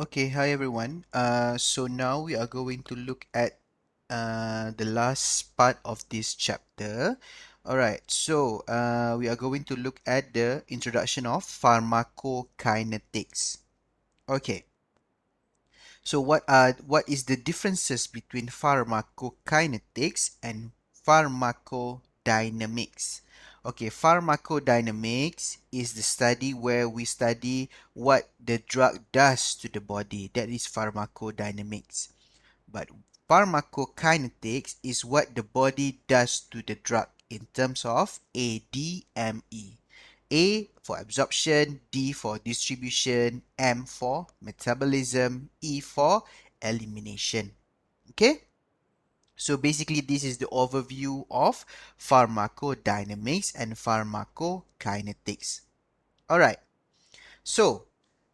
Okay, hi everyone. So now we are going to look at the last part of this chapter. Alright, so we are going to look at the introduction of pharmacokinetics. Okay, so what is the differences between pharmacokinetics and pharmacodynamics? Okay, pharmacodynamics is the study where we study what the drug does to the body. That is pharmacodynamics. But pharmacokinetics is what the body does to the drug in terms of ADME. A for absorption, D for distribution, M for metabolism, E for elimination. Okay? So basically this is the overview of pharmacodynamics and pharmacokinetics. Alright, so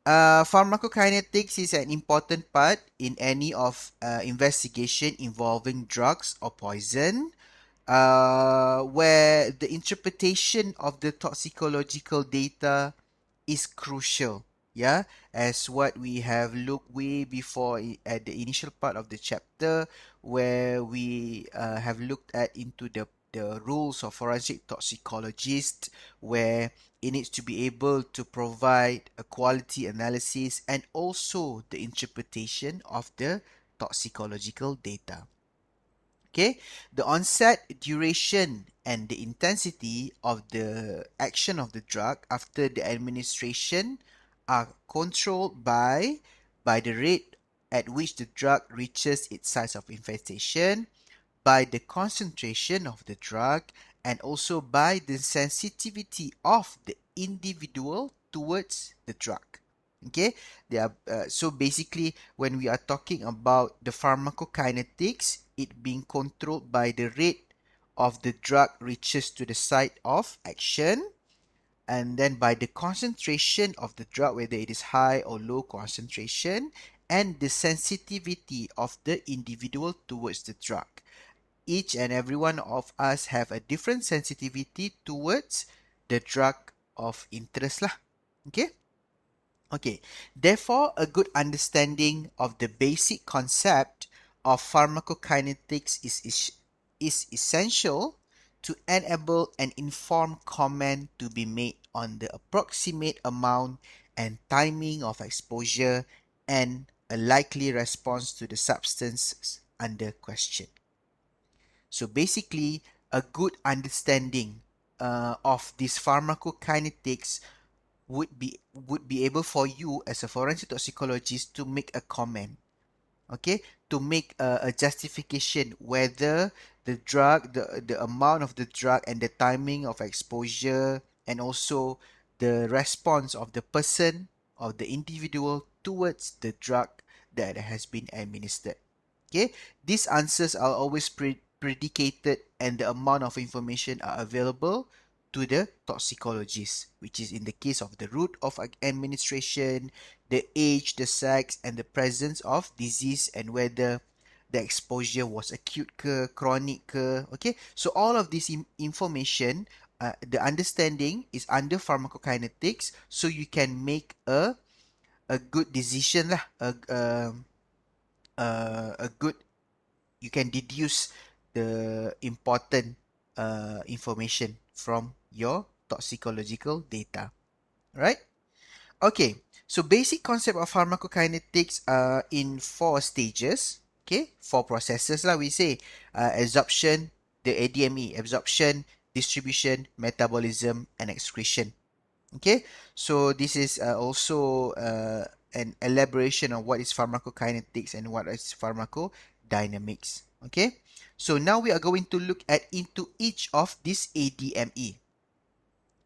pharmacokinetics is an important part in any of investigation involving drugs or poison, where the interpretation of the toxicological data is crucial. Yeah, as what we have looked way before at the initial part of the chapter, where we have looked at into the rules of forensic toxicologist, where it needs to be able to provide a quality analysis and also the interpretation of the toxicological data. Okay, the onset, duration, and the intensity of the action of the drug after the administration are controlled by the rate at which the drug reaches its site of infestation, by the concentration of the drug, and also by the sensitivity of the individual towards the drug. Okay, they are so basically when we are talking about the pharmacokinetics, it being controlled by the rate of the drug reaches to the site of action, and then by the concentration of the drug, whether it is high or low concentration, and the sensitivity of the individual towards the drug. Each and every one of us have a different sensitivity towards the drug of interest lah. Okay. Okay, therefore, a good understanding of the basic concept of pharmacokinetics is essential to enable an informed comment to be made on the approximate amount and timing of exposure and a likely response to the substances under question. So basically, a good understanding of this pharmacokinetics would be able for you as a forensic toxicologist to make a comment, okay, to make a justification whether the amount of the drug and the timing of exposure and also the response of the person of the individual towards the drug that has been administered. Okay, these answers are always predicated and the amount of information are available to the toxicologist, which is in the case of the route of administration, the age, the sex, and the presence of disease, and whether the exposure was acute ke, chronic ke. Okay, so all of this information, the understanding is under pharmacokinetics, so you can make a good decision lah, a good, you can deduce the important information from your toxicological data, right? Okay, so basic concept of pharmacokinetics are in 4 stages. Okay, 4 processes lah we say. Absorption, the ADME, absorption, distribution, metabolism, and excretion. Okay, so this is also an elaboration of what is pharmacokinetics and what is pharmacodynamics. Okay, so now we are going to look at into each of these ADME.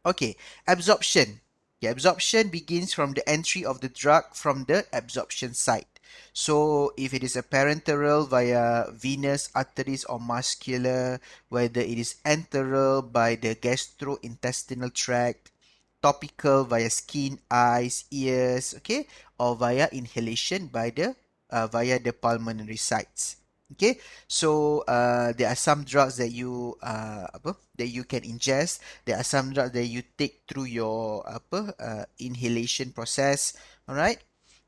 Okay, absorption. The absorption begins from the entry of the drug from the absorption site. So if it is a parenteral via venous arteries or muscular, whether it is enteral by the gastrointestinal tract, topical via skin, eyes, ears, okay, or via inhalation by the via the pulmonary sites. Okay, so there are some drugs that you that you can ingest. There are some drugs that you take through your inhalation process. All right.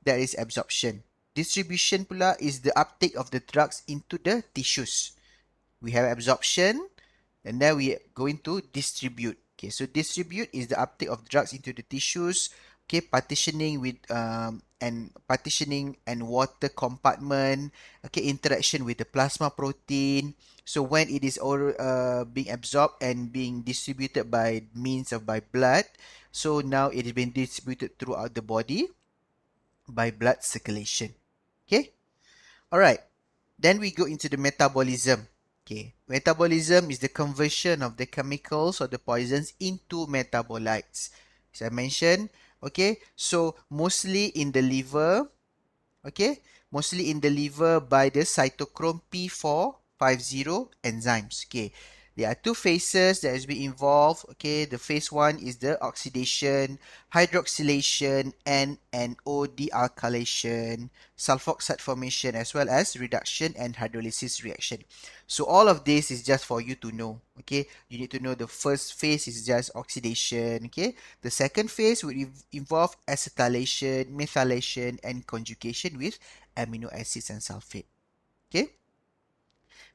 that is absorption. Distribution pula is the uptake of the drugs into the tissues. We have absorption, and then we are going to distribute. Okay, so distribute is the uptake of drugs into the tissues. Okay, partitioning and water compartment. Okay, interaction with the plasma protein. So when it is all being absorbed and being distributed by means of by blood, so now it is being distributed throughout the body by blood circulation. Okay, all right. Then we go into the metabolism. Okay, metabolism is the conversion of the chemicals or the poisons into metabolites. As I mentioned, okay, so mostly in the liver, okay, mostly in the liver by the cytochrome P450 enzymes. Okay, there are two phases that has been involved. Okay, the phase one is the oxidation, hydroxylation, and NO dealkylation, sulfoxide formation, as well as reduction and hydrolysis reaction. So all of this is just for you to know. Okay, you need to know the first phase is just oxidation. Okay, the second phase would involve acetylation, methylation, and conjugation with amino acids and sulfate. Okay.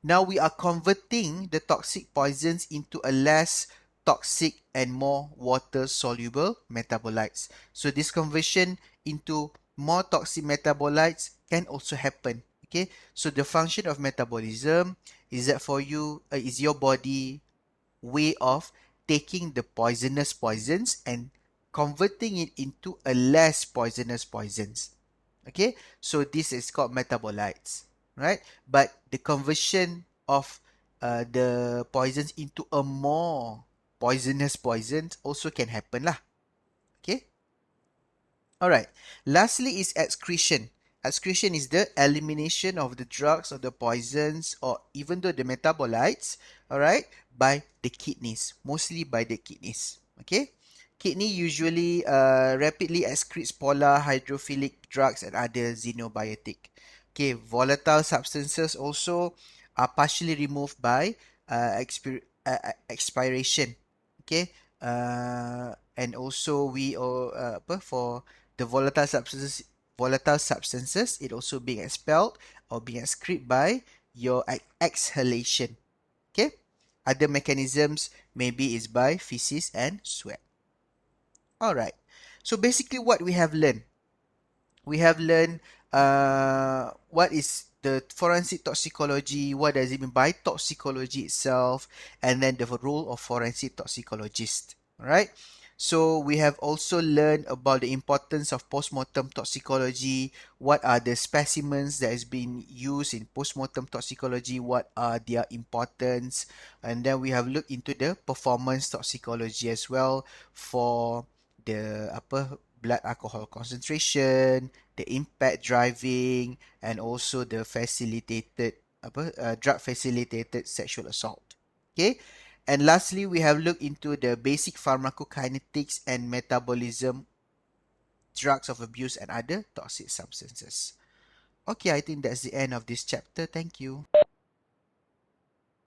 Now we are converting the toxic poisons into a less toxic and more water-soluble metabolites. So this conversion into more toxic metabolites can also happen. Okay. So the function of metabolism is that for you is your body way of taking the poisonous poisons and converting it into a less poisonous poisons. Okay, so this is called metabolites, right? But the conversion of the poisons into a more poisonous poisons also can happen lah. Okay. All right. Lastly is excretion. Excretion is the elimination of the drugs or the poisons or even though the metabolites, all right, by the kidneys, mostly by the kidneys. Okay. Kidney usually rapidly excretes polar hydrophilic drugs and other xenobiotic. Okay, volatile substances also are partially removed by expiration. Okay, and also for the volatile substances, it also being expelled or being excreted by your exhalation. Okay, other mechanisms maybe is by feces and sweat. All right. So basically, what we have learned what is the forensic toxicology, what does it mean by toxicology itself, and then the role of forensic toxicologist. All right. So we have also learned about the importance of postmortem toxicology. What are the specimens that has been used in postmortem toxicology? What are their importance? And then we have looked into the performance toxicology as well for the blood alcohol concentration, the impact driving, and also the drug facilitated sexual assault. Okay, and lastly we have looked into the basic pharmacokinetics and metabolism, drugs of abuse, and other toxic substances. Okay, I think that's the end of this chapter. Thank you.